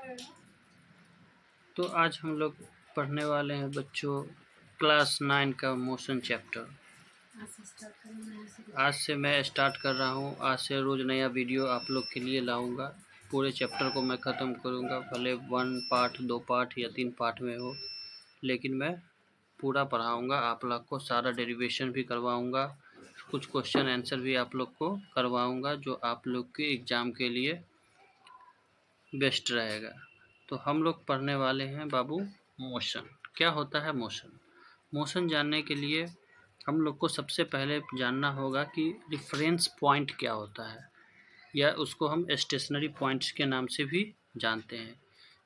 तो आज हम लोग पढ़ने वाले हैं बच्चों क्लास 9 का मोशन चैप्टर। आज से मैं स्टार्ट कर रहा हूँ। आज से रोज़ नया वीडियो आप लोग के लिए लाऊंगा। पूरे चैप्टर को मैं ख़त्म करूँगा, भले 1 पार्ट 2 पार्ट या 3 पार्ट में हो, लेकिन मैं पूरा पढ़ाऊँगा। आप लोग को सारा डेरिवेशन भी करवाऊँगा, कुछ क्वेश्चन आंसर भी आप लोग को करवाऊँगा, जो आप लोग के एग्ज़ाम के लिए बेस्ट रहेगा। तो हम लोग पढ़ने वाले हैं बाबू मोशन। क्या होता है मोशन? मोशन जानने के लिए हम लोग को सबसे पहले जानना होगा कि रेफरेंस पॉइंट क्या होता है, या उसको हम स्टेशनरी पॉइंट्स के नाम से भी जानते हैं।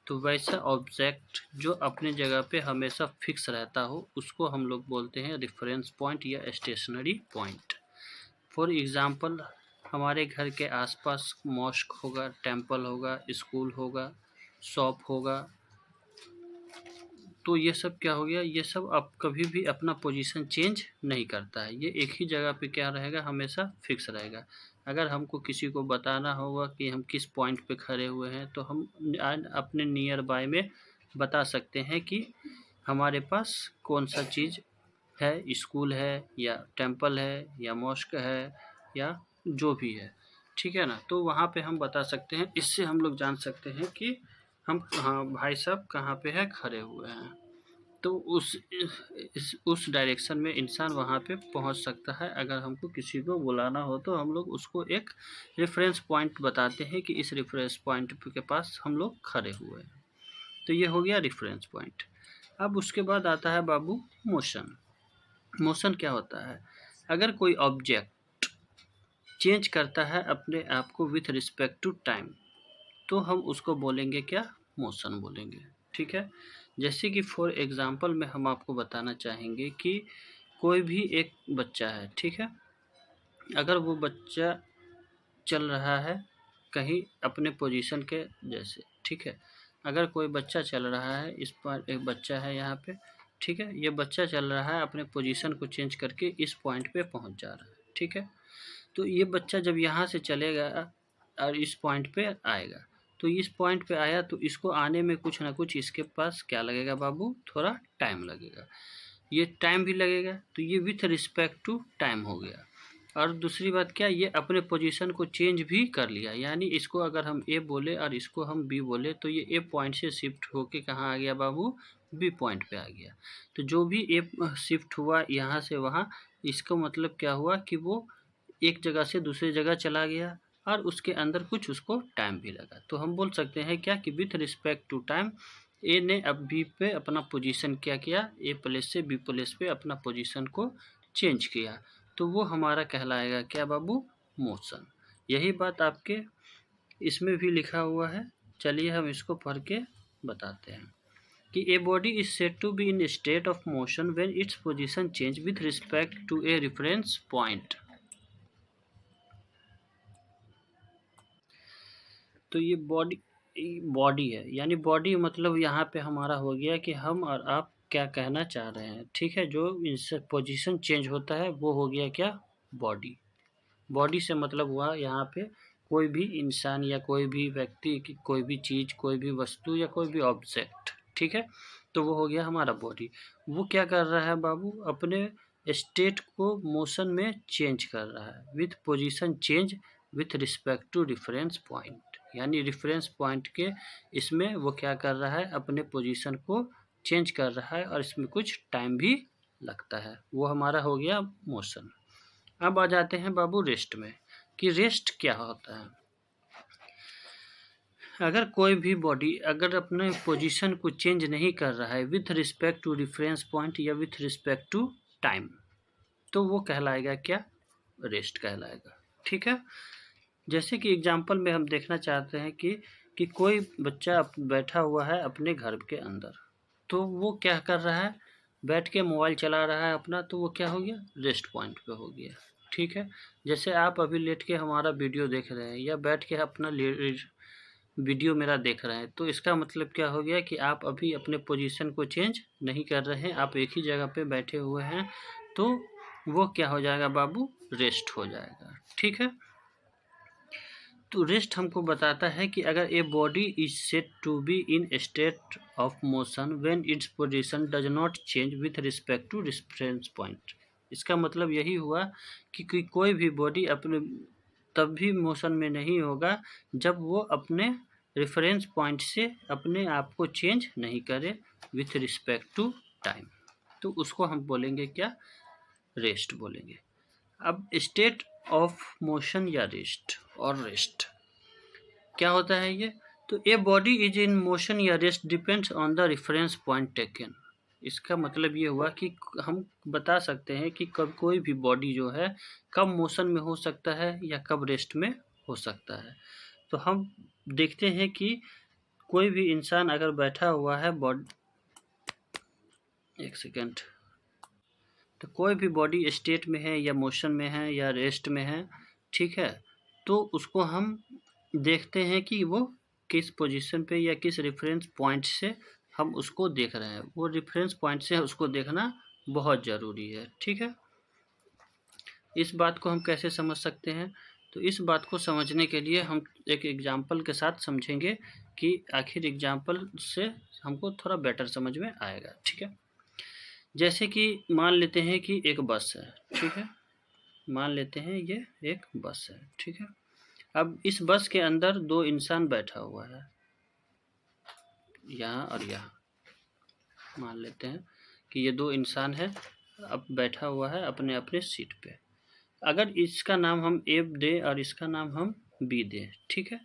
तो वैसा ऑब्जेक्ट जो अपनी जगह पे हमेशा फिक्स रहता हो, उसको हम लोग बोलते हैं रेफरेंस पॉइंट या स्टेशनरी पॉइंट। फॉर एग्ज़ाम्पल, हमारे घर के आसपास मॉस्क होगा, टेंपल होगा, स्कूल होगा, शॉप होगा। तो ये सब क्या हो गया, ये सब अब कभी भी अपना पोजीशन चेंज नहीं करता है। ये एक ही जगह पे क्या रहेगा, हमेशा फिक्स रहेगा। अगर हमको किसी को बताना होगा कि हम किस पॉइंट पे खड़े हुए हैं, तो हम अपने नियर बाय में बता सकते हैं कि हमारे पास कौन सा चीज़ है, स्कूल है या टेंपल है या मॉस्क है या जो भी है, ठीक है ना। तो वहाँ पे हम बता सकते हैं। इससे हम लोग जान सकते हैं कि हम भाई साहब कहाँ पे है खड़े हुए हैं। तो उस डायरेक्शन में इंसान वहाँ पे पहुँच सकता है। अगर हमको किसी को बुलाना हो तो हम लोग उसको एक रेफरेंस पॉइंट बताते हैं कि इस रेफरेंस पॉइंट के पास हम लोग खड़े हुए हैं। तो ये हो गया रेफरेंस पॉइंट। अब उसके बाद आता है बाबू मोशन। मोशन क्या होता है? अगर कोई ऑब्जेक्ट चेंज करता है अपने आप को विथ रिस्पेक्ट टू टाइम, तो हम उसको बोलेंगे क्या? मोशन बोलेंगे, ठीक है। जैसे कि फॉर एग्जांपल में हम आपको बताना चाहेंगे कि कोई भी एक बच्चा है, ठीक है। अगर वो बच्चा चल रहा है कहीं अपने पोजीशन के जैसे, ठीक है। अगर कोई बच्चा चल रहा है, इस पर एक बच्चा है यहाँ पे, ठीक है। ये बच्चा चल रहा है अपने पोजीशन को चेंज करके इस पॉइंट पे पहुँच जा रहा है, ठीक है। तो ये बच्चा जब यहाँ से चलेगा और इस पॉइंट पे आएगा, तो इस पॉइंट पे आया तो इसको आने में कुछ ना कुछ इसके पास क्या लगेगा बाबू? थोड़ा टाइम लगेगा। ये टाइम भी लगेगा, तो ये विथ रिस्पेक्ट टू टाइम हो गया। और दूसरी बात क्या, ये अपने पोजीशन को चेंज भी कर लिया। यानी इसको अगर हम ए बोले और इसको हम बी बोले, तो ये ए पॉइंट से शिफ्ट होके कहाँ आ गया बाबू? बी पॉइंट पे आ गया। तो जो भी ए शिफ्ट हुआ यहाँ से वहाँ, इसका मतलब क्या हुआ कि वो एक जगह से दूसरी जगह चला गया, और उसके अंदर कुछ उसको टाइम भी लगा। तो हम बोल सकते हैं क्या कि विथ रिस्पेक्ट टू टाइम ए ने अब बी पे अपना पोजीशन क्या किया, ए प्लेस से बी प्लेस पे अपना पोजीशन को चेंज किया। तो वो हमारा कहलाएगा क्या बाबू? मोशन। यही बात आपके इसमें भी लिखा हुआ है। चलिए हम इसको पढ़ के बताते हैं कि a body is said to be in state of motion when its position change with respect to a reference point. तो ये बॉडी है, यानी बॉडी मतलब यहाँ पे हमारा हो गया कि हम और आप क्या कहना चाह रहे हैं, ठीक है। जो इनसे पोजीशन चेंज होता है वो हो गया क्या? बॉडी। बॉडी से मतलब हुआ यहाँ पे कोई भी इंसान या कोई भी व्यक्ति की कोई भी चीज़, कोई भी वस्तु या कोई भी ऑब्जेक्ट, ठीक है। तो वो हो गया हमारा बॉडी। वो क्या कर रहा है बाबू? अपने स्टेट को मोशन में चेंज कर रहा है with position change with respect to reference point. यानी रेफरेंस पॉइंट के इसमें वो क्या कर रहा है? अपने पोजीशन को चेंज कर रहा है, और इसमें कुछ टाइम भी लगता है। वो हमारा हो गया मोशन। अब आ जाते हैं बाबू रेस्ट में, कि रेस्ट क्या होता है। अगर कोई भी बॉडी अगर अपने पोजीशन को चेंज नहीं कर रहा है with respect to reference point या विथ रिस्पेक्ट टू टाइम, तो वो कहलाएगा क्या? रेस्ट कहलाएगा, ठीक है। जैसे कि एग्जांपल में हम देखना चाहते हैं कि कोई बच्चा बैठा हुआ है अपने घर के अंदर, तो वो क्या कर रहा है? बैठ के मोबाइल चला रहा है अपना, तो वो क्या हो गया? रेस्ट पॉइंट पे हो गया, ठीक है। जैसे आप अभी लेट के हमारा वीडियो देख रहे हैं या बैठ के अपना वीडियो मेरा देख रहे हैं, तो इसका मतलब क्या हो गया कि आप अभी अपने पोजीशन को चेंज नहीं कर रहे हैं, आप एक ही जगह पे बैठे हुए हैं। तो वो क्या हो जाएगा बाबू? रेस्ट हो जाएगा, ठीक है। तो रेस्ट हमको बताता है कि अगर a body is set to be in state of motion when its position does not change with respect to reference point. इसका मतलब यही हुआ कि कोई भी बॉडी अपने तब भी मोशन में नहीं होगा जब वो अपने रेफरेंस पॉइंट से अपने आप को चेंज नहीं करे विथ रिस्पेक्ट टू टाइम। तो उसको हम बोलेंगे क्या, रेस्ट बोलेंगे। अब स्टेट ऑफ मोशन या रेस्ट और रेस्ट क्या होता है ये, तो a body is in motion या rest depends on the reference point taken. इसका मतलब ये हुआ कि हम बता सकते हैं कि कब कोई भी बॉडी जो है कब मोशन में हो सकता है या कब रेस्ट में हो सकता है। तो हम देखते हैं कि कोई भी इंसान अगर बैठा हुआ है एक सेकेंड, तो कोई भी बॉडी स्टेट में है या मोशन में है या रेस्ट में है, ठीक है, तो उसको हम देखते हैं कि वो किस पोजीशन पे या किस रेफरेंस पॉइंट से हम उसको देख रहे हैं। वो रेफरेंस पॉइंट से उसको देखना बहुत ज़रूरी है, ठीक है। इस बात को हम कैसे समझ सकते हैं, तो इस बात को समझने के लिए हम एक एग्जाम्पल के साथ समझेंगे कि आखिर एग्जाम्पल से हमको थोड़ा बेटर समझ में आएगा, ठीक है। जैसे कि मान लेते हैं कि एक बस है, ठीक है, मान लेते हैं ये एक बस है, ठीक है। अब इस बस के अंदर दो इंसान बैठा हुआ है, यहाँ और यहाँ। मान लेते हैं कि ये दो इंसान है, अब बैठा हुआ है अपने अपने सीट पे। अगर इसका नाम हम ए दें और इसका नाम हम बी दें, ठीक है,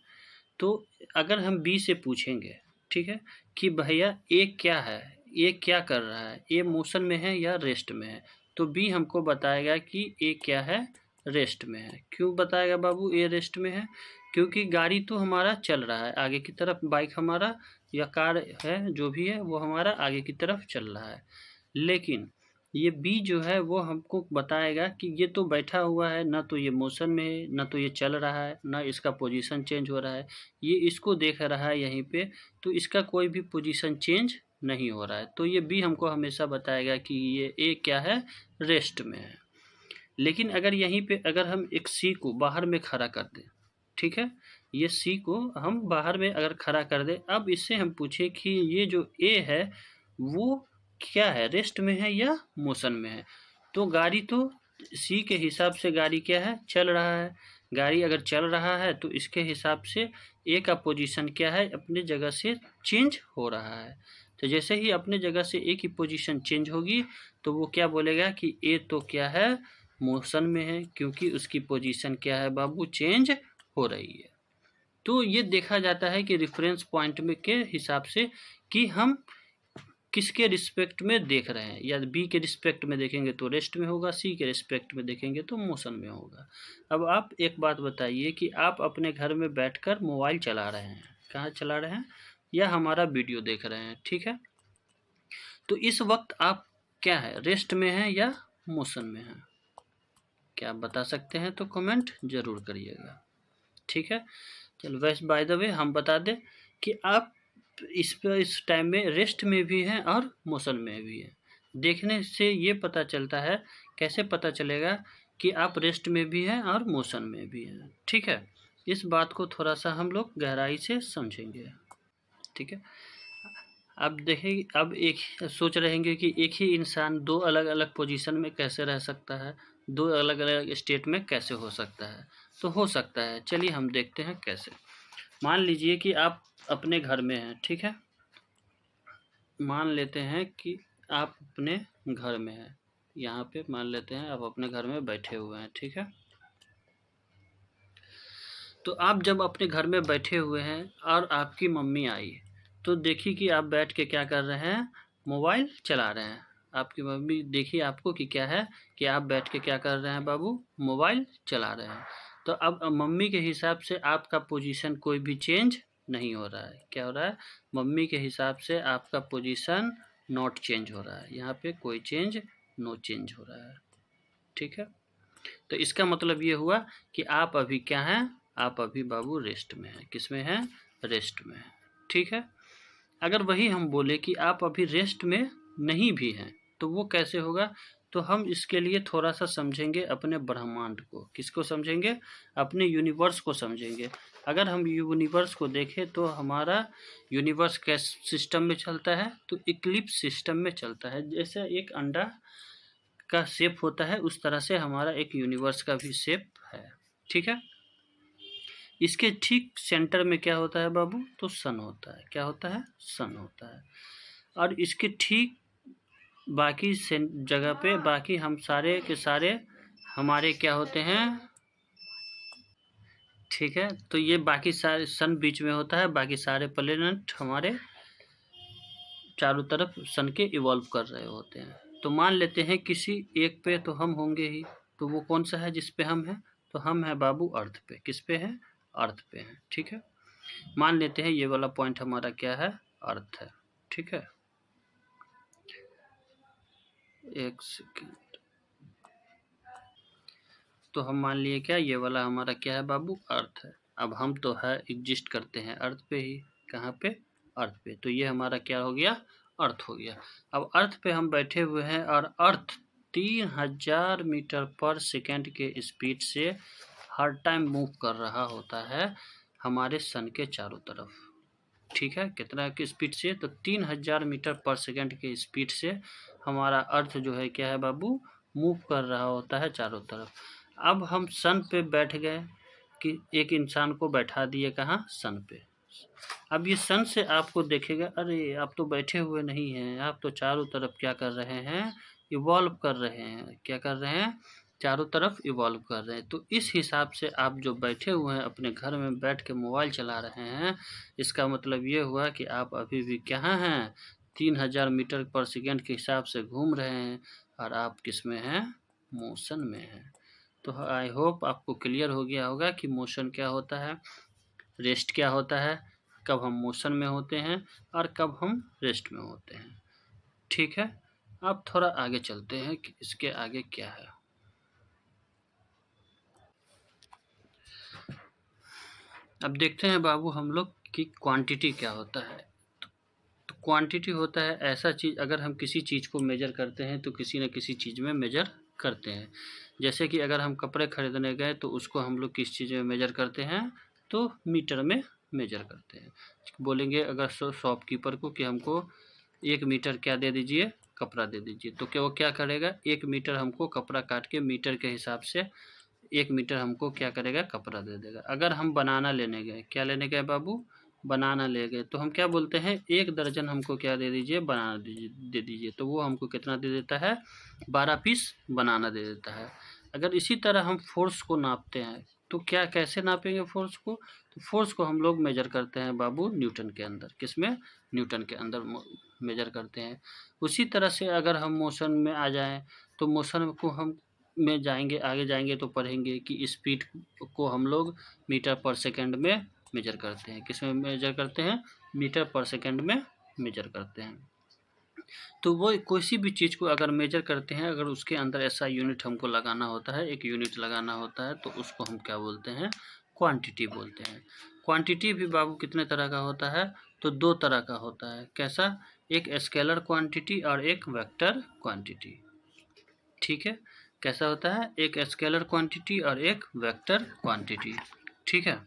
तो अगर हम बी से पूछेंगे, ठीक है, कि भैया ए क्या है, ये क्या कर रहा है, ये मोशन में है या रेस्ट में है, तो बी हमको बताएगा कि ए क्या है, रेस्ट में है। क्यों बताएगा बाबू ए रेस्ट में है, क्योंकि गाड़ी तो हमारा चल रहा है आगे की तरफ, बाइक हमारा या कार है जो भी है वो हमारा आगे की तरफ चल रहा है। लेकिन ये बी जो है वो हमको बताएगा कि ये तो बैठा हुआ है, ना तो ये मोशन में है, ना तो ये चल रहा है, ना इसका पोजीशन चेंज हो रहा है, ये इसको देख रहा है यहीं पे, तो इसका कोई भी पोजीशन चेंज नहीं हो रहा है। तो ये बी हमको हमेशा बताएगा कि ये ए क्या है, रेस्ट में है। लेकिन अगर यहीं पे अगर हम एक सी को बाहर में खड़ा कर दें, ठीक है, ये सी को हम बाहर में अगर खड़ा कर दें, अब इससे हम पूछे कि ये जो ए है वो क्या है, रेस्ट में है या मोशन में है, तो गाड़ी तो सी के हिसाब से गाड़ी क्या है, चल रहा है। गाड़ी अगर चल रहा है तो इसके हिसाब से ए का पोजीशन क्या है, अपने जगह से चेंज हो रहा है। तो जैसे ही अपने जगह से ए की पोजीशन चेंज होगी तो वो क्या बोलेगा कि ए तो क्या है, मोशन में है, क्योंकि उसकी पोजीशन क्या है बाबू, चेंज हो रही है। तो ये देखा जाता है कि रेफरेंस पॉइंट में के हिसाब से कि हम किसके रिस्पेक्ट में देख रहे हैं, या बी के रिस्पेक्ट में देखेंगे तो रेस्ट में होगा, सी के रिस्पेक्ट में देखेंगे तो मोशन में होगा। अब आप एक बात बताइए कि आप अपने घर में बैठकर मोबाइल चला रहे हैं, कहाँ चला रहे हैं, या हमारा वीडियो देख रहे हैं, ठीक है, तो इस वक्त आप क्या है, रेस्ट में हैं या मोशन में हैं, क्या आप बता सकते हैं, तो कमेंट जरूर करिएगा, ठीक है। चलो वैसे बाय द वे हम बता दें कि आप इस टाइम में रेस्ट में भी हैं और मोशन में भी हैं। देखने से ये पता चलता है, कैसे पता चलेगा कि आप रेस्ट में भी हैं और मोशन में भी हैं, ठीक है। इस बात को थोड़ा सा हम लोग गहराई से समझेंगे, ठीक है। अब देखें, अब एक सोच रहेंगे कि एक ही इंसान दो अलग अलग पोजीशन में कैसे रह सकता है, दो अलग अलग स्टेट में कैसे हो सकता है, तो हो सकता है, चलिए हम देखते हैं कैसे। मान लीजिए कि आप अपने घर में हैं, ठीक है, मान लेते हैं कि आप अपने घर में हैं, यहाँ पे मान लेते हैं आप अपने घर में बैठे हुए हैं, ठीक है। तो आप जब अपने घर में बैठे हुए हैं और आपकी मम्मी आई, तो देखिए कि आप बैठ के क्या कर रहे हैं, मोबाइल चला रहे हैं। आपकी मम्मी देखिए आपको कि क्या है कि आप बैठ के क्या कर रहे हैं बाबू, मोबाइल चला रहे हैं। तो अब मम्मी के हिसाब से आपका पोजीशन कोई भी चेंज नहीं हो रहा है, क्या हो रहा है, मम्मी के हिसाब से आपका पोजीशन नॉट चेंज हो रहा है, यहाँ पे कोई चेंज, नो चेंज हो रहा है, ठीक है। तो इसका मतलब ये हुआ कि आप अभी क्या हैं, आप अभी बाबू रेस्ट में हैं, किस में हैं, रेस्ट में हैं, ठीक है। अगर वही हम बोले कि आप अभी रेस्ट में नहीं भी हैं, तो वो कैसे होगा, तो हम इसके लिए थोड़ा सा समझेंगे अपने ब्रह्मांड को। किसको समझेंगे? अपने यूनिवर्स को समझेंगे। अगर हम यूनिवर्स को देखें तो हमारा यूनिवर्स कैस सिस्टम में चलता है? तो इक्लिप्स सिस्टम में चलता है। जैसे एक अंडा का शेप होता है उस तरह से हमारा एक यूनिवर्स का भी शेप है। ठीक है, इसके ठीक सेंटर में क्या होता है बाबू? तो सन होता है। क्या होता है? सन होता है। और इसके ठीक बाकी जगह पे बाकी हम सारे के सारे हमारे क्या होते हैं? ठीक है, तो ये बाकी सारे सन बीच में होता है, बाकी सारे प्लेनेट हमारे चारों तरफ सन के इवॉल्व कर रहे होते हैं। तो मान लेते हैं किसी एक पे तो हम होंगे ही, तो वो कौन सा है जिस पे हम हैं? तो हम हैं बाबू अर्थ पे। किस पे हैं? अर्थ पे हैं। ठीक है, मान लेते हैं ये वाला पॉइंट हमारा क्या है? अर्थ है। ठीक है, एक सेकेंड। तो हम मान लिए क्या, ये वाला हमारा क्या है बाबू? अर्थ है। अब हम तो है एग्जिस्ट करते हैं अर्थ पे ही। कहाँ पे? अर्थ पे। तो ये हमारा क्या हो गया? अर्थ हो गया। अब अर्थ पे हम बैठे हुए हैं और अर्थ 3000 मीटर पर सेकेंड के स्पीड से हर टाइम मूव कर रहा होता है हमारे सन के चारों तरफ। ठीक है, कितना की स्पीड से? तो 3000 मीटर पर सेकेंड के स्पीड से हमारा अर्थ जो है क्या है बाबू? मूव कर रहा होता है चारों तरफ। अब हम सन पे बैठ गए कि एक इंसान को बैठा दिए। कहाँ? सन पे। अब ये सन से आपको देखेगा, अरे आप तो बैठे हुए नहीं हैं, आप तो चारों तरफ क्या कर रहे हैं? इवॉल्व कर रहे हैं। क्या कर रहे हैं? चारों तरफ इवॉल्व कर रहे हैं। तो इस हिसाब से आप जो बैठे हुए हैं अपने घर में बैठ के मोबाइल चला रहे हैं, इसका मतलब ये हुआ कि आप अभी भी कहाँ हैं? 3000 मीटर पर सेकेंड के हिसाब से घूम रहे हैं और आप किस में हैं? मोशन में हैं। तो आई होप आपको क्लियर हो गया होगा कि मोशन क्या होता है, रेस्ट क्या होता है, कब हम मोशन में होते हैं और कब हम रेस्ट में होते हैं। ठीक है, अब थोड़ा आगे चलते हैं कि इसके आगे क्या है। अब देखते हैं बाबू हम लोग कि क्वांटिटी क्या होता है। तो क्वांटिटी होता है ऐसा चीज़, अगर हम किसी चीज़ को मेजर करते हैं तो किसी न किसी चीज़ में मेजर करते हैं। जैसे कि अगर हम कपड़े खरीदने गए तो उसको हम लोग किस चीज़ में मेजर करते हैं? तो मीटर में मेजर करते हैं। बोलेंगे अगर शॉपकीपर को कि हमको 1 मीटर क्या दे दीजिए? कपड़ा दे दीजिए। तो क्या वो क्या करेगा? 1 मीटर हमको कपड़ा काट के मीटर के हिसाब से 1 मीटर हमको क्या करेगा? कपड़ा दे देगा। अगर हम बनाना लेने गए, क्या लेने गए बाबू? बनाना ले गए, तो हम क्या बोलते हैं? 1 दर्जन हमको क्या दे दीजिए? बनाना दे दीजिए। तो वो हमको कितना दे देता है? 12 पीस बनाना दे देता है। अगर इसी तरह हम फोर्स को नापते हैं तो क्या कैसे नापेंगे फोर्स को? तो फोर्स को हम लोग मेजर करते हैं बाबू न्यूटन के अंदर। किसमें? न्यूटन के अंदर मेजर करते हैं। उसी तरह से अगर हम मोशन में आ जाएं तो मोशन को हम में जाएंगे, आगे जाएंगे तो पढ़ेंगे कि स्पीड को हम लोग मीटर पर सेकंड में मेजर करते हैं। किस में मेजर करते हैं? मीटर पर सेकंड में मेजर करते हैं। तो वो किसी भी चीज़ को अगर मेजर करते हैं, अगर उसके अंदर ऐसा यूनिट हमको लगाना होता है, एक यूनिट लगाना होता है, तो उसको हम क्या बोलते हैं? क्वांटिटी बोलते हैं। क्वांटिटी भी बाबू कितने तरह का होता है? तो 2 तरह का होता है। कैसा? एक स्केलर क्वांटिटी और एक वेक्टर क्वांटिटी। ठीक है, कैसा होता है? एक स्केलर क्वांटिटी और एक वेक्टर क्वांटिटी। ठीक है,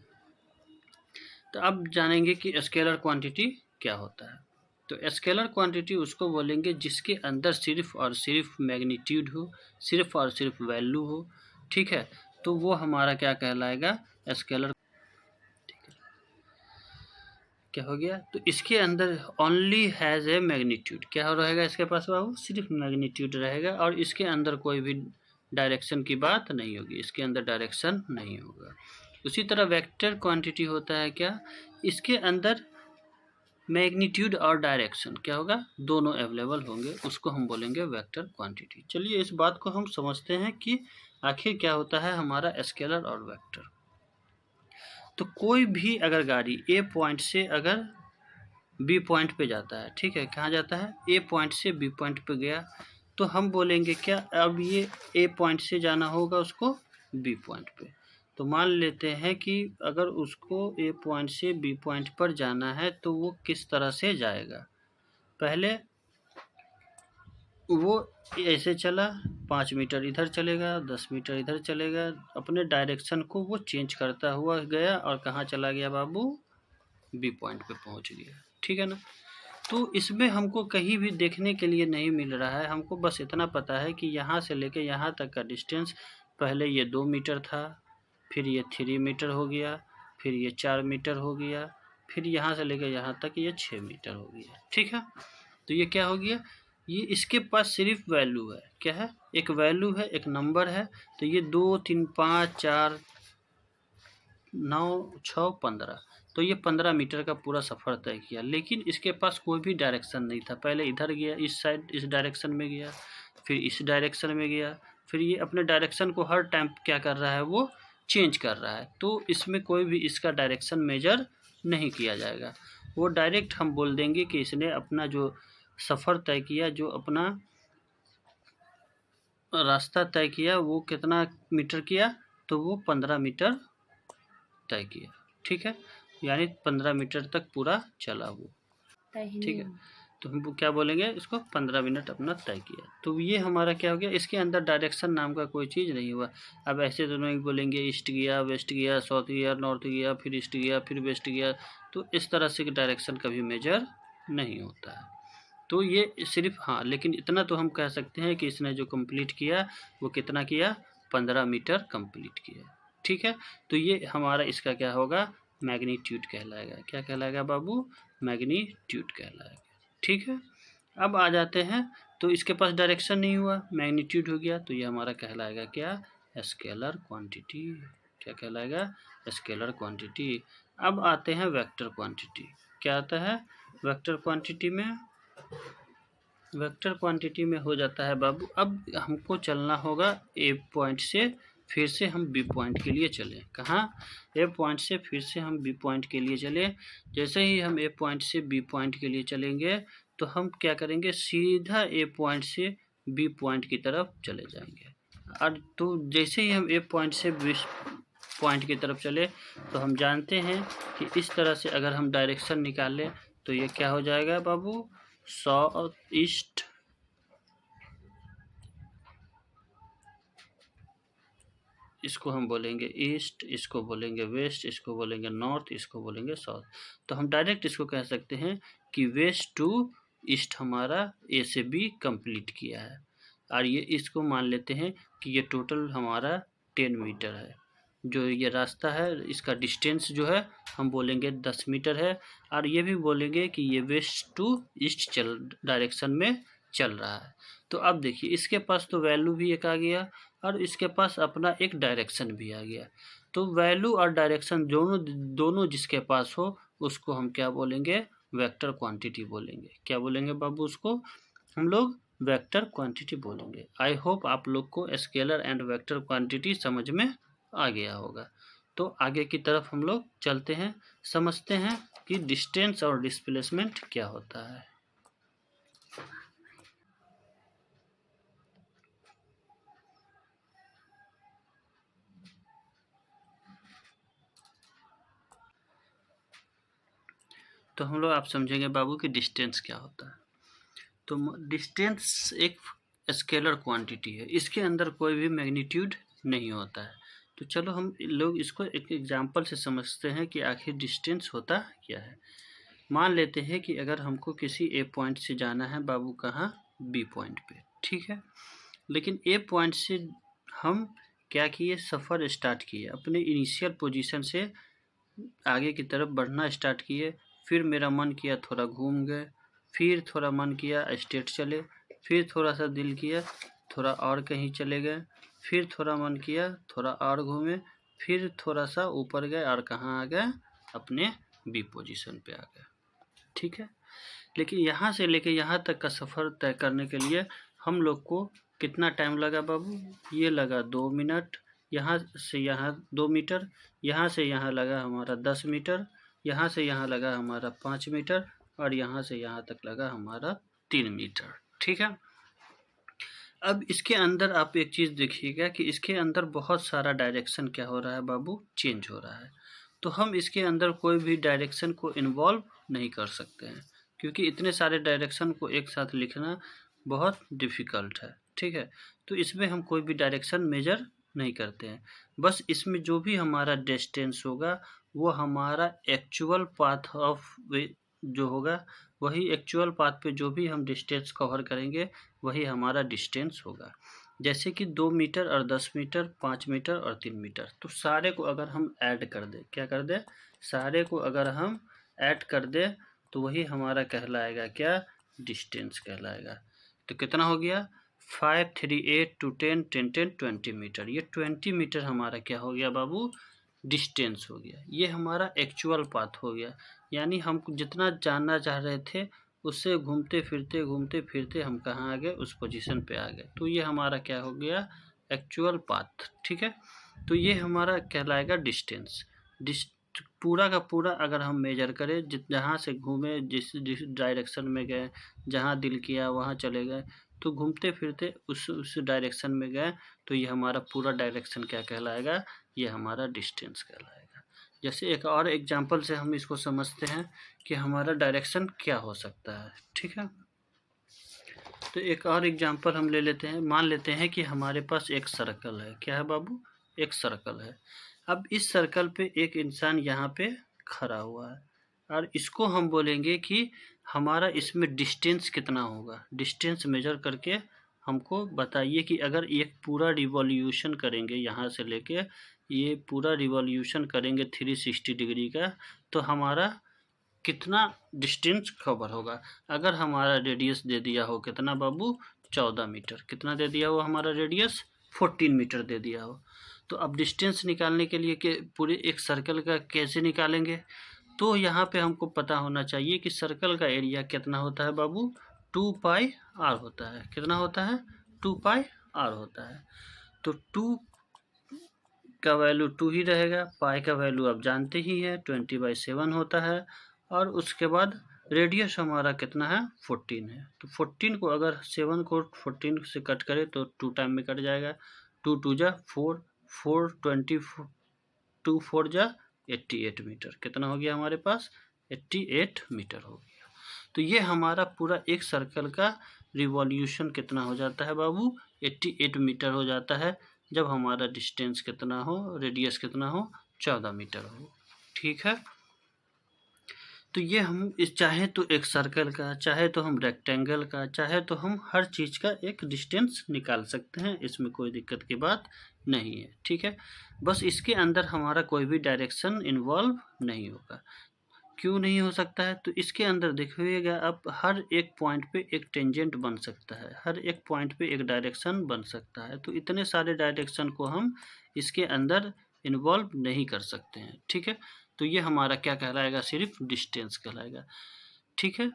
तो अब जानेंगे कि स्केलर क्वांटिटी क्या होता है। तो स्केलर क्वांटिटी उसको बोलेंगे जिसके अंदर सिर्फ और सिर्फ मैग्नीट्यूड हो, सिर्फ और सिर्फ वैल्यू हो। ठीक है, तो वो हमारा क्या कहलाएगा? स्केलर। क्या हो गया? तो इसके अंदर ओनली हैज़ ए मैग्नीट्यूड। क्या हो रहेगा इसके पास बाबू? सिर्फ मैग्नीट्यूड रहेगा और इसके अंदर कोई भी डायरेक्शन की बात नहीं होगी। इसके अंदर डायरेक्शन नहीं होगा। उसी तरह वेक्टर क्वांटिटी होता है क्या? इसके अंदर मैग्नीट्यूड और डायरेक्शन क्या होगा? दोनों अवेलेबल होंगे, उसको हम बोलेंगे वेक्टर क्वांटिटी। चलिए इस बात को हम समझते हैं कि आखिर क्या होता है हमारा स्केलर और वेक्टर। तो कोई भी अगर गाड़ी ए पॉइंट से अगर बी पॉइंट पे जाता है, ठीक है, कहाँ जाता है? ए पॉइंट से बी पॉइंट पे गया, तो हम बोलेंगे क्या? अब ये ए पॉइंट से जाना होगा उसको बी पॉइंट पे। तो मान लेते हैं कि अगर उसको ए पॉइंट से बी पॉइंट पर जाना है तो वो किस तरह से जाएगा? पहले वो ऐसे चला, 5 मीटर इधर चलेगा, 10 मीटर इधर चलेगा, अपने डायरेक्शन को वो चेंज करता हुआ गया और कहाँ चला गया बाबू, बी पॉइंट पे पहुँच गया। ठीक है ना। तो इसमें हमको कहीं भी देखने के लिए नहीं मिल रहा है, हमको बस इतना पता है कि यहाँ से लेके यहाँ तक का डिस्टेंस पहले ये 2 मीटर था, फिर ये 3 मीटर हो गया, फिर ये 4 मीटर हो गया, फिर यहाँ से लेकर यहाँ तक ये 6 मीटर हो गया। ठीक है। तो ये क्या हो गया, ये इसके पास सिर्फ वैल्यू है, क्या है, एक वैल्यू है, एक नंबर है। तो ये 2 3 5 4 9 6 15, तो ये 15 मीटर का पूरा सफ़र तय किया, लेकिन इसके पास कोई भी डायरेक्शन नहीं था। पहले इधर गया, इस साइड इस डायरेक्शन में गया, फिर इस डायरेक्शन में गया, फिर ये अपने डायरेक्शन को हर टाइम क्या कर रहा है, वो चेंज कर रहा है। तो इसमें कोई भी इसका डायरेक्शन मेजर नहीं किया जाएगा। वो डायरेक्ट हम बोल देंगे कि इसने अपना जो सफ़र तय किया, जो अपना रास्ता तय किया, वो कितना मीटर किया, तो वो 15 मीटर तय किया। ठीक है, यानी 15 मीटर तक पूरा चला वो। ठीक है, तो हम क्या बोलेंगे, इसको 15 मिनट अपना तय किया। तो ये हमारा क्या हो गया, इसके अंदर डायरेक्शन नाम का कोई चीज़ नहीं हुआ। अब ऐसे तो नहीं बोलेंगे ईस्ट गया, वेस्ट गया, साउथ गया, नॉर्थ गया, फिर ईस्ट गया, फिर वेस्ट गया, तो इस तरह से डायरेक्शन कभी मेजर नहीं होता है। तो ये सिर्फ, हाँ, लेकिन इतना तो हम कह सकते हैं कि इसने जो कंप्लीट किया वो कितना किया, 15 मीटर कंप्लीट किया। ठीक है, तो ये हमारा इसका क्या होगा, मैग्नीट्यूड कहलाएगा। क्या कहलाएगा बाबू, मैग्नीट्यूड कहलाएगा। ठीक है, अब आ जाते हैं, तो इसके पास डायरेक्शन नहीं हुआ, मैग्नीट्यूड हो गया, तो ये हमारा कहलाएगा क्या, स्केलर क्वांटिटी। क्या कहलाएगा, स्केलर क्वांटिटी। अब आते हैं वेक्टर क्वांटिटी। क्या आता है, वेक्टर क्वांटिटी में, वेक्टर क्वांटिटी में हो जाता है बाबू, अब हमको चलना होगा ए पॉइंट से, फिर से हम बी पॉइंट के लिए चलें। कहाँ, ए पॉइंट से फिर से हम बी पॉइंट के लिए चलें। जैसे ही हम ए पॉइंट से बी पॉइंट के लिए चलेंगे, तो हम क्या करेंगे, सीधा ए पॉइंट से बी पॉइंट की तरफ चले जाएंगे। और तो जैसे ही हम ए पॉइंट से बी पॉइंट की तरफ चले, तो हम जानते हैं कि इस तरह से अगर हम डायरेक्शन निकालें, तो ये क्या हो जाएगा बाबू, साउथ ईस्ट, इसको हम बोलेंगे ईस्ट, इसको बोलेंगे वेस्ट, इसको बोलेंगे नॉर्थ, इसको बोलेंगे साउथ। तो हम डायरेक्ट इसको कह सकते हैं कि वेस्ट टू ईस्ट हमारा ए से बी कंप्लीट किया है। और ये इसको मान लेते हैं कि ये टोटल हमारा 10 मीटर है। जो ये रास्ता है, इसका डिस्टेंस जो है हम बोलेंगे 10 मीटर है। और ये भी बोलेंगे कि ये वेस्ट टू ईस्ट चल डायरेक्शन में चल रहा है। तो अब देखिए, इसके पास तो वैल्यू भी एक आ गया और इसके पास अपना एक डायरेक्शन भी आ गया। तो वैल्यू और डायरेक्शन दोनों दोनों जिसके पास हो, उसको हम क्या बोलेंगे, वेक्टर क्वांटिटी बोलेंगे। क्या बोलेंगे बाबू, उसको हम लोग वेक्टर क्वांटिटी बोलेंगे। आई होप आप लोग को स्केलर एंड वेक्टर क्वांटिटी समझ में आ गया होगा। तो आगे की तरफ हम लोग चलते हैं, समझते हैं कि डिस्टेंस और डिस्प्लेसमेंट क्या होता है। तो हम लोग आप समझेंगे बाबू कि डिस्टेंस क्या होता है। तो डिस्टेंस एक स्केलर क्वांटिटी है, इसके अंदर कोई भी मैग्नीट्यूड नहीं होता है। तो चलो हम लोग इसको एक एग्जांपल से समझते हैं कि आखिर डिस्टेंस होता क्या है। मान लेते हैं कि अगर हमको किसी ए पॉइंट से जाना है बाबू, कहाँ, बी पॉइंट पे। ठीक है, लेकिन ए पॉइंट से हम क्या किए, सफ़र स्टार्ट किए, अपने इनिशियल पोजीशन से आगे की तरफ बढ़ना स्टार्ट किए। फिर मेरा मन किया थोड़ा घूम गए, फिर थोड़ा मन किया स्ट्रेट चले, फिर थोड़ा सा दिल किया थोड़ा और कहीं चले गए, फिर थोड़ा मन किया थोड़ा और घूमे, फिर थोड़ा सा ऊपर गए और कहाँ आ गए, अपने बी पोजीशन पे आ गए। ठीक है, लेकिन यहाँ से लेके यहाँ तक का सफ़र तय करने के लिए हम लोग को कितना टाइम लगा बाबू, ये लगा 2 मिनट, यहाँ से यहाँ 2 मीटर, यहाँ से यहाँ लगा हमारा 10 मीटर, यहाँ से यहाँ लगा हमारा 5 मीटर, और यहाँ से यहाँ तक लगा हमारा 3 मीटर। ठीक है, अब इसके अंदर आप एक चीज़ देखिएगा कि इसके अंदर बहुत सारा डायरेक्शन क्या हो रहा है बाबू, चेंज हो रहा है। तो हम इसके अंदर कोई भी डायरेक्शन को इन्वॉल्व नहीं कर सकते हैं, क्योंकि इतने सारे डायरेक्शन को एक साथ लिखना बहुत डिफ़िकल्ट है, ठीक है। तो इसमें हम कोई भी डायरेक्शन मेजर नहीं करते हैं, बस इसमें जो भी हमारा डिस्टेंस होगा वो हमारा एक्चुअल पाथ ऑफ वे जो होगा, वही एक्चुअल पाथ पे जो भी हम डिस्टेंस कवर करेंगे वही हमारा डिस्टेंस होगा। जैसे कि 2 मीटर और 10 मीटर, 5 मीटर और 3 मीटर, तो सारे को अगर हम ऐड कर दें, क्या कर दें, सारे को अगर हम ऐड कर दें तो वही हमारा कहलाएगा क्या, डिस्टेंस कहलाएगा। तो कितना हो गया, 5, 3, 8, 2, 10, 10, 10, 20 मीटर। ये 20 मीटर हमारा क्या हो गया बाबू, डिस्टेंस हो गया। ये हमारा एक्चुअल पाथ हो गया, यानी हम जितना जानना चाह रहे थे उससे घूमते फिरते हम कहाँ आ गए, उस पोजीशन पे आ गए। तो ये हमारा क्या हो गया, एक्चुअल पाथ, ठीक है। तो ये हमारा कहलाएगा डिस्टेंस। पूरा का पूरा अगर हम मेजर करें, जहाँ से घूमे, जिस डायरेक्शन में गए, जहाँ दिल किया वहाँ चले गए, तो घूमते फिरते उस डायरेक्शन में गए, तो ये हमारा पूरा डायरेक्शन क्या कहलाएगा, ये हमारा डिस्टेंस कहलाएगा। जैसे एक और एग्जांपल से हम इसको समझते हैं कि हमारा डायरेक्शन क्या हो सकता है, ठीक है। तो एक और एग्जांपल हम ले लेते हैं, मान लेते हैं कि हमारे पास एक सर्कल है। क्या है बाबू, एक सर्कल है। अब इस सर्कल पे एक इंसान यहाँ पे खड़ा हुआ है और इसको हम बोलेंगे कि हमारा इसमें डिस्टेंस कितना होगा। डिस्टेंस मेजर करके हमको बताइए कि अगर एक पूरा रिवॉल्यूशन करेंगे, यहाँ से लेके ये पूरा रिवॉल्यूशन करेंगे 360 डिग्री का, तो हमारा कितना डिस्टेंस कवर होगा। अगर हमारा रेडियस दे दिया हो कितना बाबू, 14 मीटर, कितना दे दिया हो हमारा रेडियस, 14 मीटर दे दिया हो, तो अब डिस्टेंस निकालने के लिए कि पूरे एक सर्कल का कैसे निकालेंगे, तो यहाँ पे हमको पता होना चाहिए कि सर्कल का एरिया कितना होता है बाबू, 2 पाई आर होता है। कितना होता है, 2 पाई आर होता है। तो 2 का वैल्यू 2 ही रहेगा, पाई का वैल्यू आप जानते ही हैं 20/7 होता है, और उसके बाद रेडियस हमारा कितना है, 14 है। तो 14 को अगर 7 को 14 से कट करें तो 2 टाइम में कट जाएगा, 2 2 जा 4, 4 20, 2 4 जा 88 मीटर। कितना हो गया हमारे पास, 88 मीटर हो गया। तो ये हमारा पूरा एक सर्कल का रिवॉल्यूशन कितना हो जाता है बाबू, 88 मीटर हो जाता है, जब हमारा डिस्टेंस कितना हो, रेडियस कितना हो, 14 मीटर हो, ठीक है। तो ये हम इस चाहे तो एक सर्कल का, चाहे तो हम रेक्टेंगल का, चाहे तो हम हर चीज़ का एक डिस्टेंस निकाल सकते हैं, इसमें कोई दिक्कत की बात नहीं है, ठीक है। बस इसके अंदर हमारा कोई भी डायरेक्शन इन्वॉल्व नहीं होगा। क्यों नहीं हो सकता है, तो इसके अंदर देखिएगा अब हर एक पॉइंट पे एक टेंजेंट बन सकता है, हर एक पॉइंट पे एक डायरेक्शन बन सकता है। तो इतने सारे डायरेक्शन को हम इसके अंदर इन्वॉल्व नहीं कर सकते हैं, ठीक है। तो ये हमारा क्या कहलाएगा, सिर्फ डिस्टेंस कहलाएगा, ठीक है।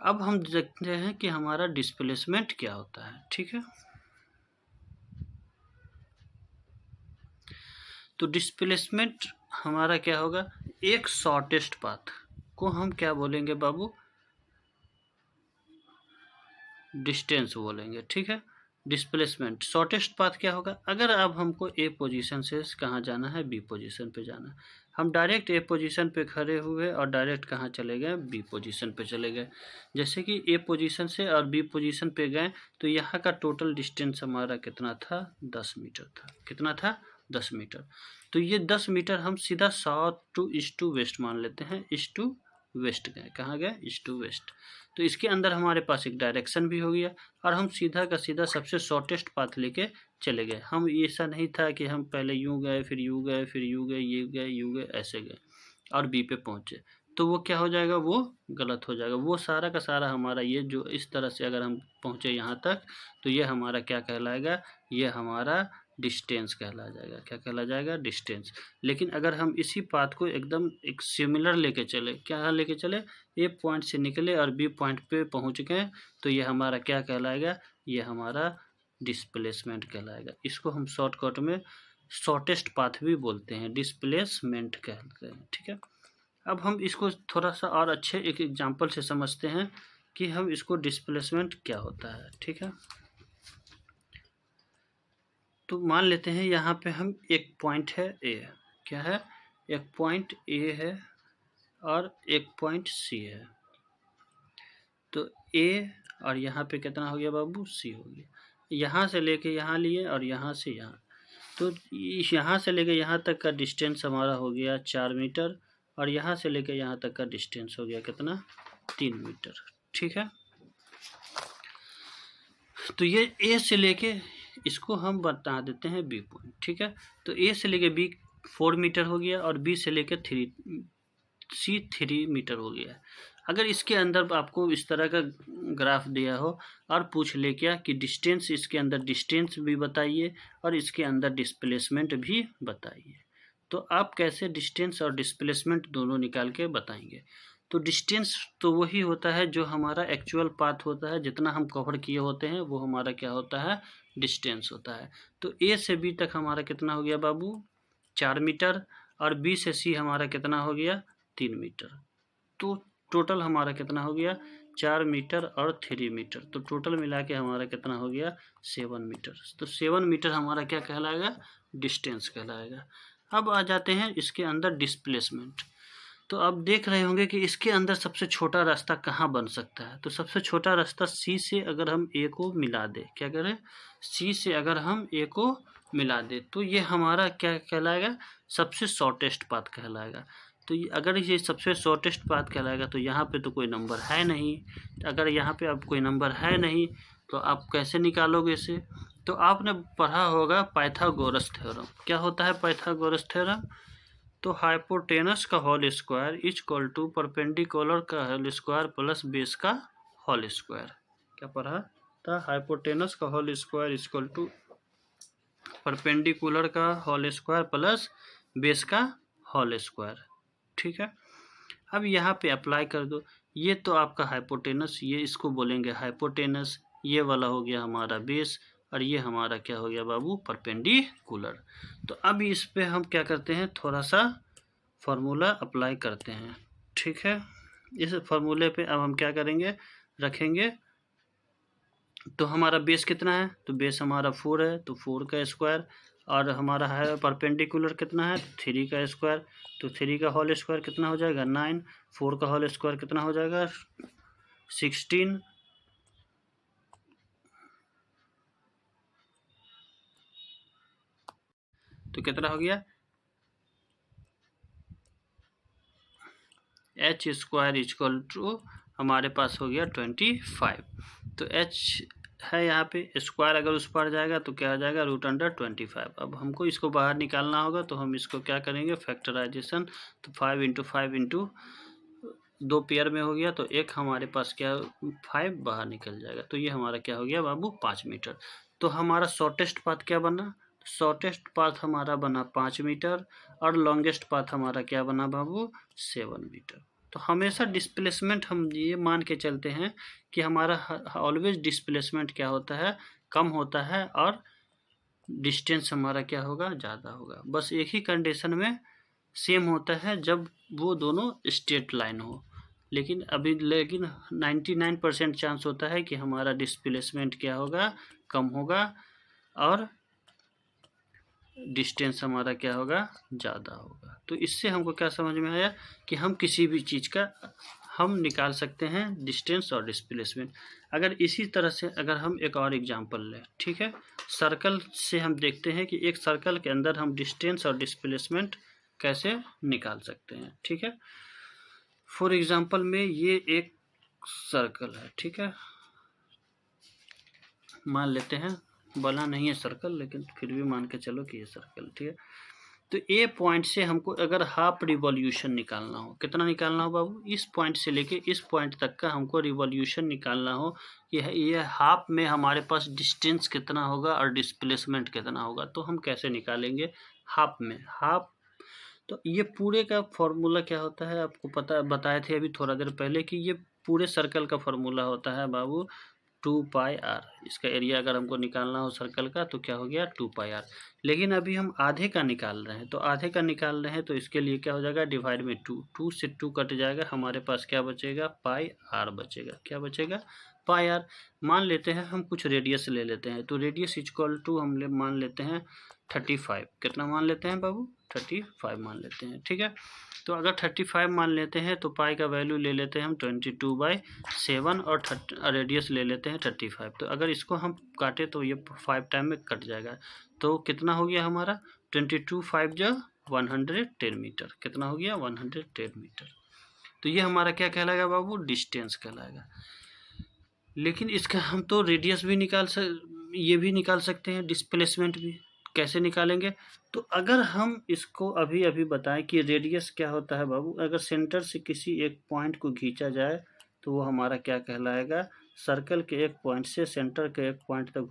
अब हम देखते हैं कि हमारा डिस्प्लेसमेंट क्या होता है, ठीक है। तो डिस्प्लेसमेंट हमारा क्या होगा, एक शॉर्टेस्ट पाथ को हम क्या बोलेंगे बाबू, डिस्टेंस बोलेंगे, ठीक है। डिस्प्लेसमेंट शॉर्टेस्ट पाथ क्या होगा, अगर अब हमको ए पोजीशन से कहाँ जाना है, बी पोजीशन पे जाना है, हम डायरेक्ट ए पोजीशन पे खड़े हुए और डायरेक्ट कहाँ चले गए, बी पोजीशन पे चले गए। जैसे कि ए पोजीशन से और बी पोजीशन पे गए तो यहाँ का टोटल डिस्टेंस हमारा कितना था, 10 मीटर था। कितना था, 10 मीटर। तो ये 10 मीटर हम सीधा south to east to west मान लेते हैं, ईस्ट टू वेस्ट गए, कहाँ गए, ईस्ट टू वेस्ट। तो इसके अंदर हमारे पास एक डायरेक्शन भी हो गया और हम सीधा का सीधा सबसे शॉर्टेस्ट पाथ लेके चले गए। हम ऐसा नहीं था कि हम पहले यूँ गए, फिर यूँ गए, फिर यूँ गए, ये गए, यूँ गए, ऐसे गए और बी पे पहुँचे, तो वो क्या हो जाएगा, वो गलत हो जाएगा। वो सारा का सारा हमारा ये जो इस तरह से अगर हम पहुँचे यहाँ तक, तो ये हमारा क्या कहलाएगा, ये हमारा डिस्टेंस कहला जाएगा। क्या कहला जाएगा, डिस्टेंस। लेकिन अगर हम इसी पाथ को एकदम एक सिमिलर लेके चले, क्या लेके चले, ए पॉइंट से निकले और बी पॉइंट पे पहुंच गए, तो ये हमारा क्या कहलाएगा, ये हमारा डिस्प्लेसमेंट कहलाएगा। इसको हम शॉर्टकट में शॉर्टेस्ट पाथ भी बोलते हैं, डिस्प्लेसमेंट कहते हैं, ठीक है। अब हम इसको थोड़ा सा और अच्छे एक एग्जांपल से समझते हैं कि हम इसको डिस्प्लेसमेंट क्या होता है, ठीक है। तो मान लेते हैं यहाँ पे हम एक पॉइंट है ए, क्या है, एक पॉइंट ए है और एक पॉइंट सी है। तो ए और यहाँ पे कितना हो गया बाबू, C हो गया। यहाँ से लेके यहाँ लिए और यहाँ से यहाँ, तो यहाँ से लेके यहाँ तक का डिस्टेंस हमारा हो गया 4 मीटर और यहाँ से लेके यहाँ तक का डिस्टेंस हो गया कितना, 3 मीटर। ठीक है, तो ये A से लेके इसको हम बता देते हैं B पॉइंट। ठीक है, तो A से लेके B 4 मीटर हो गया और B से लेके C 3 मीटर हो गया। अगर इसके अंदर आपको इस तरह का ग्राफ दिया हो और पूछ ले क्या कि डिस्टेंस, इसके अंदर डिस्टेंस भी बताइए और इसके अंदर डिस्प्लेसमेंट भी बताइए, तो आप कैसे डिस्टेंस और डिस्प्लेसमेंट दोनों निकाल के बताएंगे। तो डिस्टेंस तो वही होता है जो हमारा एक्चुअल पाथ होता है, जितना हम कवर किए होते हैं वो हमारा क्या होता है, डिस्टेंस होता है। तो A से B तक हमारा कितना हो गया बाबू, 4 मीटर और B से C हमारा कितना हो गया, 3 मीटर। तो टोटल हमारा कितना हो गया, 4 मीटर और 3 मीटर, तो टोटल मिला के हमारा कितना हो गया, 7 मीटर। तो 7 मीटर हमारा क्या कहलाएगा, डिस्टेंस कहलाएगा। अब आ जाते हैं इसके अंदर डिस्प्लेसमेंट। तो आप देख रहे होंगे कि इसके अंदर सबसे छोटा रास्ता कहाँ बन सकता है, तो सबसे छोटा रास्ता C से अगर हम A को मिला दें, क्या करें, C से अगर हम A को मिला दें तो ये हमारा क्या कहलाएगा, सबसे शॉर्टेस्ट पाथ कहलाएगा। तो अगर ये सबसे शॉर्टेस्ट पाथ कहलाएगा तो यहाँ पे तो कोई नंबर है नहीं, अगर यहाँ पे अब कोई नंबर है नहीं तो आप कैसे निकालोगे इसे। तो आपने पढ़ा होगा पाइथागोरस थ्योरम। क्या होता है पाइथागोरस थ्योरम, तो हाइपोटेनस का whole square is equal to perpendicular का होल स्क्वायर प्लस बेस का होल स्क्वायर। क्या पढ़ा था, हाइपोटेनस का whole square is equal to perpendicular का होल स्क्वायर प्लस बेस का होल स्क्वायर। ठीक है, अब यहाँ पे अप्लाई कर दो, ये तो आपका हाइपोटेनस, ये इसको बोलेंगे हाइपोटेनस, ये वाला हो गया हमारा बेस और ये हमारा क्या हो गया बाबू, परपेंडिकुलर। तो अब इस पे हम क्या करते हैं, थोड़ा सा फार्मूला अप्लाई करते हैं। ठीक है, इस फार्मूले पे अब हम क्या करेंगे, रखेंगे। तो हमारा बेस कितना है, तो बेस हमारा 4 है, तो 4 का स्क्वायर और हमारा है परपेंडिकुलर कितना है, 3 का स्क्वायर, तो 3 का होल स्क्वायर कितना हो जाएगा 9, 4 का होल स्क्वायर कितना हो जाएगा 16, तो कितना हो गया h स्क्वायर इक्वल टू हमारे पास हो गया 25। तो h है यहाँ पे, स्क्वायर अगर उस पर जाएगा तो क्या आ जाएगा √25। अब हमको इसको बाहर निकालना होगा तो हम इसको क्या करेंगे, फैक्टराइजेशन। तो 5 × 5 × 2 पेयर में हो गया, तो एक हमारे पास क्या 5 बाहर निकल जाएगा, तो ये हमारा क्या हो गया बाबू 5 मीटर। तो हमारा शॉर्टेस्ट पाथ क्या बना, शॉर्टेस्ट पाथ हमारा बना 5 मीटर और लॉन्गेस्ट पाथ हमारा क्या बना बाबू 7 मीटर। तो हमेशा डिस्प्लेसमेंट हम ये मान के चलते हैं कि हमारा ऑलवेज डिस्प्लेसमेंट क्या होता है, कम होता है और डिस्टेंस हमारा क्या होगा, ज़्यादा होगा। बस एक ही कंडीशन में सेम होता है जब वो दोनों स्ट्रेट लाइन हो, लेकिन 99% चांस होता है कि हमारा डिस्प्लेसमेंट क्या होगा, कम होगा और डिस्टेंस हमारा क्या होगा, ज़्यादा होगा। तो इससे हमको क्या समझ में आया कि हम किसी भी चीज़ का हम निकाल सकते हैं डिस्टेंस और डिस्प्लेसमेंट। अगर इसी तरह से अगर हम एक और एग्जांपल लें, ठीक है, सर्कल से हम देखते हैं कि एक सर्कल के अंदर हम डिस्टेंस और डिस्प्लेसमेंट कैसे निकाल सकते हैं। ठीक है, फॉर एग्जांपल में ये एक सर्कल है, ठीक है, मान लेते हैं, बना नहीं है सर्कल लेकिन फिर भी मान के चलो कि ये सर्कल, ठीक है। तो ए पॉइंट से हमको अगर हाफ रिवॉल्यूशन निकालना हो, कितना निकालना हो बाबू, इस पॉइंट से लेके इस पॉइंट तक का हमको रिवॉल्यूशन निकालना हो, ये हाफ में हमारे पास डिस्टेंस कितना होगा और डिस्प्लेसमेंट कितना होगा, तो हम कैसे निकालेंगे हाफ में, हाफ। तो ये पूरे का फॉर्मूला क्या होता है आपको पता, बताए थे अभी थोड़ा देर पहले कि ये पूरे सर्कल का फॉर्मूला होता है बाबू 2πr। इसका एरिया अगर हमको निकालना हो सर्कल का तो क्या हो गया 2πr। लेकिन अभी हम आधे का निकाल रहे हैं, तो आधे का निकाल रहे हैं तो इसके लिए क्या हो जाएगा डिवाइड में 2, 2 से 2 कट जाएगा, हमारे पास क्या बचेगा πr बचेगा। क्या बचेगा πr। मान लेते हैं हम कुछ रेडियस ले लेते हैं, तो रेडियस इक्वल टू हम मान लेते हैं 35। कितना मान लेते हैं बाबू 35 मान लेते हैं, ठीक है। तो अगर 35 मान लेते हैं तो पाई का वैल्यू ले लेते हैं हम 22/7 और रेडियस ले लेते हैं 35। तो अगर इसको हम काटे तो ये 5 टाइम में कट जाएगा। तो कितना हो गया हमारा 22 5 जो 110 मीटर, कितना हो गया 110 मीटर। तो ये हमारा क्या कहलाएगा बाबू, डिस्टेंस कहलाएगा। लेकिन इसका हम तो रेडियस भी ये भी निकाल सकते हैं, डिस्प्लेसमेंट भी। कैसे निकालेंगे, तो अगर हम इसको अभी अभी बताएं कि रेडियस क्या होता है बाबू, अगर सेंटर से किसी एक पॉइंट को खींचा जाए तो वो हमारा क्या कहलाएगा, सर्कल के एक पॉइंट से सेंटर के एक पॉइंट तक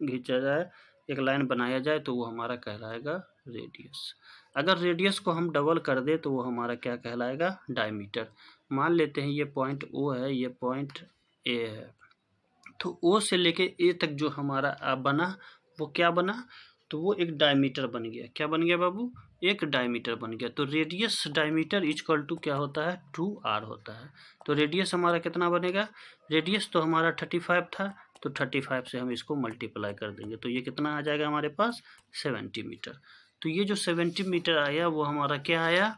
खींचा जाए, एक लाइन बनाया जाए तो वो हमारा कहलाएगा रेडियस। अगर रेडियस को हम डबल कर दे तो वो हमारा क्या कहलाएगा, डायमीटर। मान लेते हैं ये पॉइंट ओ है, ये पॉइंट ए है, तो ओ से लेके ए तक जो हमारा बना वो क्या बना, तो वो एक डायमीटर बन गया। क्या बन गया बाबू, एक डायमीटर बन गया। तो रेडियस डायमीटर इक्वल टू क्या होता है, 2r होता है। तो रेडियस हमारा कितना बनेगा, रेडियस तो हमारा 35 था, तो 35 से हम इसको मल्टीप्लाई कर देंगे तो ये कितना आ जाएगा हमारे पास, 70 मीटर। तो ये जो 70 मीटर आया वो हमारा क्या आया,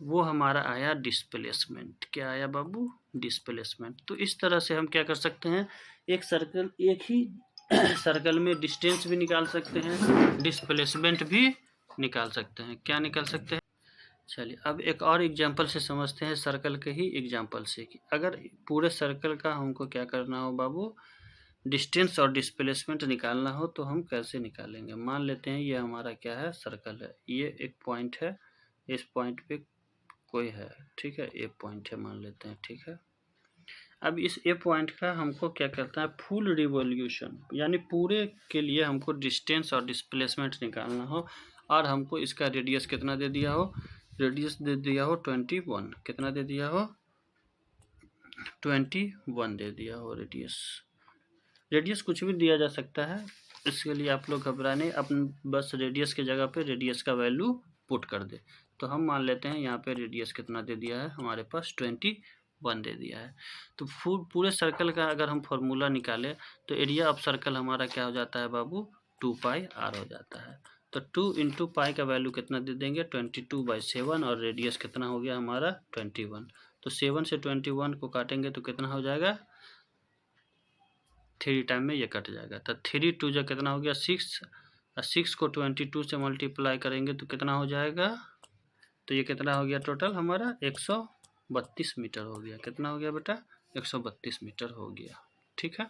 वो हमारा आया डिस्प्लेसमेंट। क्या आया बाबू, डिस्प्लेसमेंट। तो इस तरह से हम क्या कर सकते हैं, एक ही सर्कल में डिस्टेंस भी निकाल सकते हैं, डिस्प्लेसमेंट भी निकाल सकते हैं। क्या निकाल सकते हैं, चलिए अब एक और एग्जांपल से समझते हैं, सर्कल के ही एग्जांपल से, कि अगर पूरे सर्कल का हमको क्या करना हो बाबू, डिस्टेंस और डिस्प्लेसमेंट निकालना हो तो हम कैसे निकालेंगे। मान लेते हैं ये हमारा क्या है, सर्कल है, ये एक पॉइंट है, इस पॉइंट पे कोई है, ठीक है, ए पॉइंट है मान लेते हैं, ठीक है। अब इस ए पॉइंट का हमको क्या करता है, फुल रिवॉल्यूशन, यानी पूरे के लिए हमको डिस्टेंस और डिस्प्लेसमेंट निकालना हो, और हमको इसका रेडियस कितना दे दिया हो, रेडियस दे दिया हो 21, कितना दे दिया हो, 21 दे दिया हो रेडियस। रेडियस कुछ भी दिया जा सकता है, इसके लिए आप लोग घबराने, अपन बस रेडियस की जगह पे रेडियस का वैल्यू पुट कर दे। तो हम मान लेते हैं यहाँ पे रेडियस कितना दे दिया है हमारे पास, 21 दे दिया है। तो पूरे सर्कल का अगर हम फॉर्मूला निकालें तो एरिया ऑफ सर्कल हमारा क्या हो जाता है बाबू, 2πr हो जाता है। तो 2 इंटू पाई का वैल्यू कितना दे देंगे, 22/7, और रेडियस कितना हो गया हमारा 21। तो 7 से 21 को काटेंगे तो कितना हो जाएगा, 3 टाइम में ये कट जाएगा। तो 3 2 जो कितना हो गया 6, और 6 को 22 से मल्टीप्लाई करेंगे तो कितना हो जाएगा, तो ये कितना हो गया टोटल हमारा 132 मीटर हो गया। कितना हो गया बेटा, 132 मीटर हो गया, ठीक है।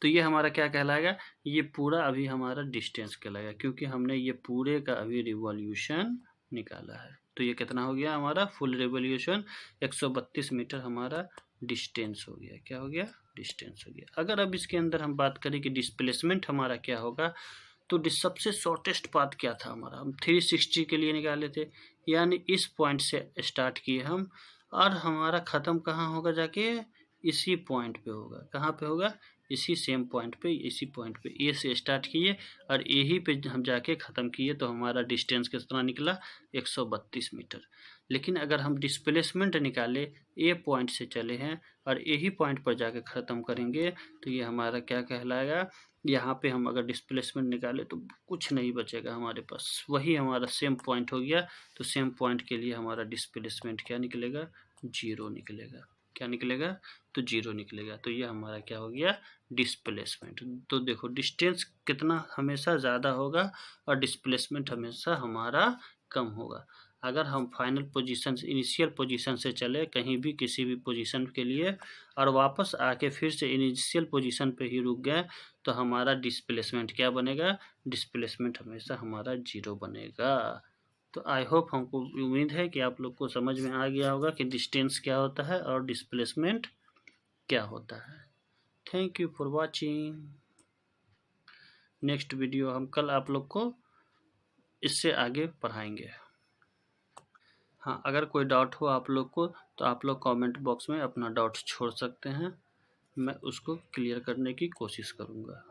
तो ये हमारा क्या कहलाएगा, ये पूरा अभी हमारा डिस्टेंस कहलाएगा, क्योंकि हमने ये पूरे का अभी रिवॉल्यूशन निकाला है। तो ये कितना हो गया हमारा, फुल रिवॉल्यूशन 132 मीटर हमारा डिस्टेंस हो गया। क्या हो गया, डिस्टेंस हो गया। अगर अब इसके अंदर हम बात करें कि डिस्प्लेसमेंट हमारा क्या होगा, तो सबसे शॉर्टेस्ट पाथ क्या था हमारा, हम 360 के लिए निकाले थे, यानी इस पॉइंट से स्टार्ट किए हम, और हमारा ख़त्म कहाँ होगा जाके, इसी पॉइंट पे होगा। कहाँ पे होगा, इसी सेम पॉइंट पे, इसी पॉइंट पे ए से स्टार्ट किए और यही पे हम जाके ख़त्म किए, तो हमारा डिस्टेंस कितना निकला, 132 मीटर। लेकिन अगर हम डिस्प्लेसमेंट निकाले, ए पॉइंट से चले हैं और यही पॉइंट पर जाके ख़त्म करेंगे, तो ये हमारा क्या कहलाएगा, यहाँ पे हम अगर डिस्प्लेसमेंट निकाले तो कुछ नहीं बचेगा हमारे पास, वही हमारा सेम पॉइंट हो गया। तो सेम पॉइंट के लिए हमारा डिस्प्लेसमेंट क्या निकलेगा, 0 निकलेगा। क्या निकलेगा, तो 0 निकलेगा। तो ये हमारा क्या हो गया, डिस्प्लेसमेंट। तो देखो डिस्टेंस कितना हमेशा ज़्यादा होगा और डिस्प्लेसमेंट हमेशा हमारा कम होगा। अगर हम फाइनल पोजीशन से, इनिशियल पोजीशन से चले कहीं भी किसी भी पोजीशन के लिए, और वापस आके फिर से इनिशियल पोजीशन पे ही रुक गए, तो हमारा डिस्प्लेसमेंट क्या बनेगा, डिस्प्लेसमेंट हमेशा हमारा 0 बनेगा। तो आई होप, हमको उम्मीद है कि आप लोग को समझ में आ गया होगा कि डिस्टेंस क्या होता है और डिस्प्लेसमेंट क्या होता है। Thank you for watching. Next video हम कल आप लोग को इससे आगे पढ़ाएंगे। हाँ, अगर कोई डाउट हो आप लोग को तो आप लोग कमेंट बॉक्स में अपना डाउट छोड़ सकते हैं, मैं उसको क्लियर करने की कोशिश करूँगा।